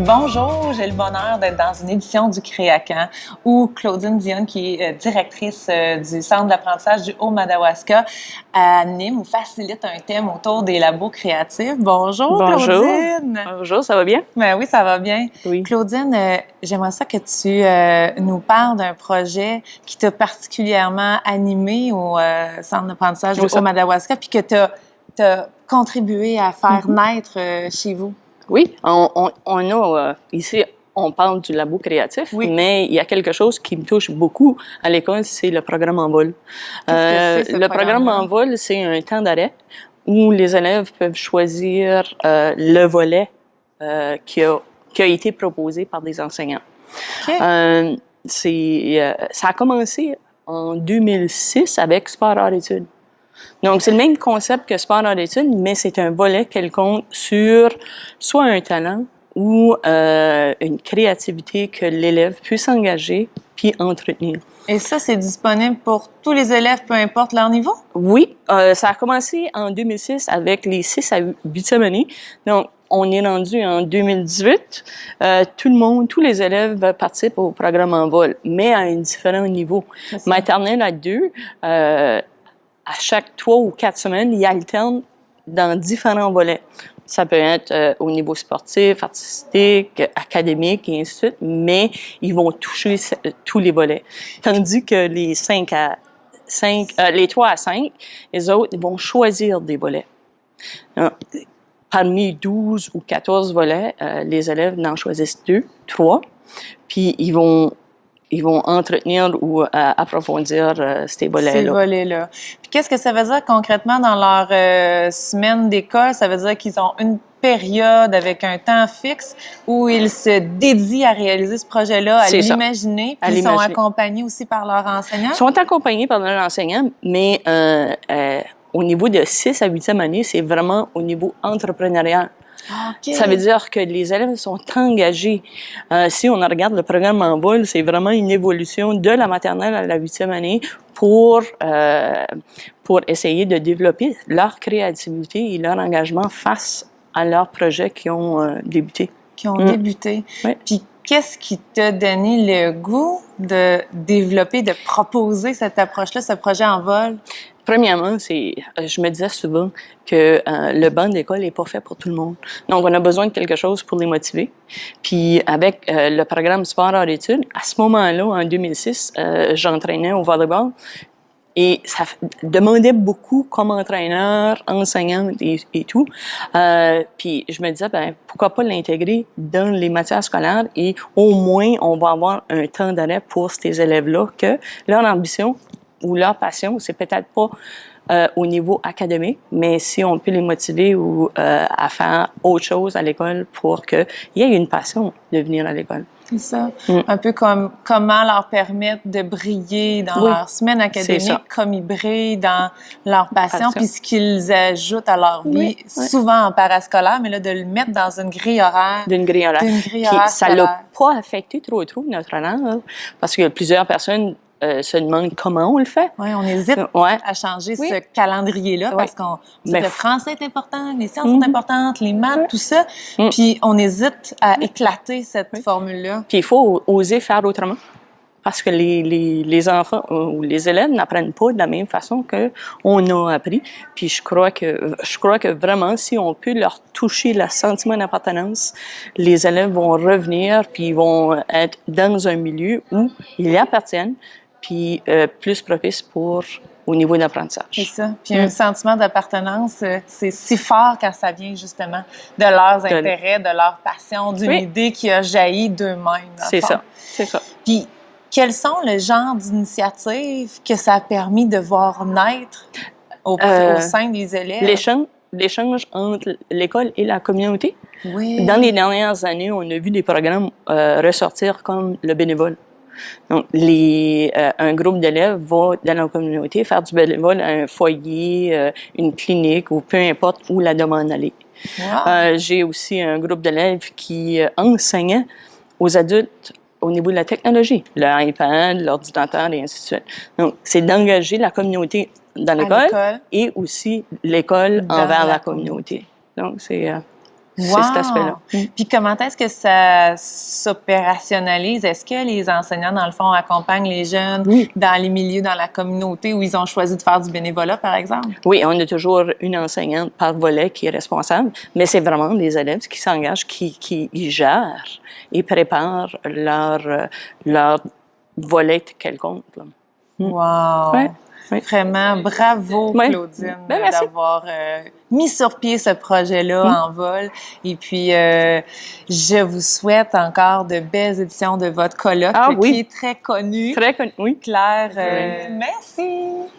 Bonjour, j'ai le bonheur d'être dans une édition du Créacan où Claudine Dionne, qui est directrice du Centre d'apprentissage du Haut-Madawaska, anime ou facilite un thème autour des labos créatifs. Bonjour, Bonjour. Claudine! Bonjour, ça va bien? Ben oui, ça va bien. Oui. Claudine, j'aimerais ça que tu nous parles d'un projet qui t'a particulièrement animé au Centre d'apprentissage du Haut-Madawaska puis que t'as contribué à faire naître chez vous. Oui, on a ici, on parle du labo créatif, mais il y a quelque chose qui me touche beaucoup à l'école, c'est le programme en vol. Le programme en vol, c'est un temps d'arrêt où les élèves peuvent choisir le volet qui a été proposé par des enseignants. Okay. Ça a commencé en 2006 avec Sport hors études. Donc, c'est le même concept que sport hors études, mais c'est un volet quelconque sur soit un talent ou une créativité que l'élève puisse engager puis entretenir. Et ça, c'est disponible pour tous les élèves, peu importe leur niveau? Oui, ça a commencé en 2006 avec les 6 à 8e années. Donc, on est rendu en 2018. Tous les élèves participent au programme en vol, mais à un différent niveau. Maternelle à 2, à chaque 3 ou 4 semaines, ils alternent dans différents volets. Ça peut être au niveau sportif, artistique, académique, et ainsi de suite, mais ils vont toucher tous les volets. Tandis que les 3 à 5, les autres, ils vont choisir des volets. Parmi 12 ou 14 volets, les élèves n'en choisissent 2, 3, puis ils vont entretenir ou approfondir ces volets-là. Ces volets-là. Puis qu'est-ce que ça veut dire concrètement dans leur semaine d'école? Ça veut dire qu'ils ont une période avec un temps fixe où ils se dédient à réaliser ce projet-là, à l'imaginer, puis ils sont accompagnés aussi par leurs enseignants? Ils sont accompagnés par leurs enseignants, mais au niveau de 6 à 8e année, c'est vraiment au niveau entrepreneurial. Okay. Ça veut dire que les élèves sont engagés. Si on regarde le programme en vol, c'est vraiment une évolution de la maternelle à la 8e année pour essayer de développer leur créativité et leur engagement face à leurs projets qui ont débuté. Qui ont débuté. Oui. Puis qu'est-ce qui t'a donné le goût de développer, de proposer cette approche-là, ce projet en vol? Premièrement, je me disais souvent que le banc d'école n'est pas fait pour tout le monde. Donc, on a besoin de quelque chose pour les motiver. Puis, avec le programme Sport hors études, à ce moment-là, en 2006, j'entraînais au volleyball. Et ça demandait beaucoup comme entraîneur, enseignante et tout. Puis je me disais, pourquoi pas l'intégrer dans les matières scolaires et au moins, on va avoir un temps d'arrêt pour ces élèves-là que leur ambition ou leur passion, c'est peut-être pas au niveau académique, mais si on peut les motiver ou à faire autre chose à l'école pour qu'il y ait une passion de venir à l'école. C'est ça. Un peu comme comment leur permettre de briller dans leur semaine académique, comme ils brillent dans leur passion, puis ce qu'ils ajoutent à leur vie, souvent en parascolaire, mais là, de le mettre dans une grille horaire. D'une grille horaire. Puis ça l'a pas affecté trop notre langue, parce que plusieurs personnes se demandent comment on le fait. Oui, on hésite à changer ce calendrier-là parce qu'on sait que le français est important, les sciences sont importantes, les maths, tout ça. Puis on hésite à éclater cette formule-là. Puis il faut oser faire autrement parce que les enfants ou les élèves n'apprennent pas de la même façon qu'on a appris. Puis je crois que vraiment, si on peut leur toucher le sentiment d'appartenance, les élèves vont revenir puis ils vont être dans un milieu où ils y appartiennent puis plus propice au niveau d'apprentissage. C'est ça. Puis un sentiment d'appartenance, c'est si fort quand ça vient justement de leurs intérêts, de leur passion, d'une idée qui a jailli d'eux-mêmes. C'est ça. Puis quels sont le genre d'initiatives que ça a permis de voir naître au sein des élèves? L'échange entre l'école et la communauté. Oui. Dans les dernières années, on a vu des programmes ressortir comme le bénévole. Donc, un groupe d'élèves va dans la communauté faire du bénévole à un foyer, une clinique ou peu importe où la demande allait. Wow. J'ai aussi un groupe d'élèves qui enseignait aux adultes au niveau de la technologie, l'iPad, l'ordinateur et ainsi de suite. Donc, c'est d'engager la communauté dans l'école et aussi l'école envers la communauté. Donc, c'est... c'est cet aspect-là. Puis comment est-ce que ça s'opérationnalise? Est-ce que les enseignants, dans le fond, accompagnent les jeunes dans les milieux, dans la communauté où ils ont choisi de faire du bénévolat, par exemple? Oui, on a toujours une enseignante par volet qui est responsable, mais c'est vraiment les élèves qui s'engagent, qui gèrent et préparent leur volet quelconque. Là. Wow! Ouais. Oui. Vraiment, bravo, Claudine, d'avoir mis sur pied ce projet-là en vol. Et puis, je vous souhaite encore de belles éditions de votre colloque qui est très connu. Très connu, oui. Claire, merci!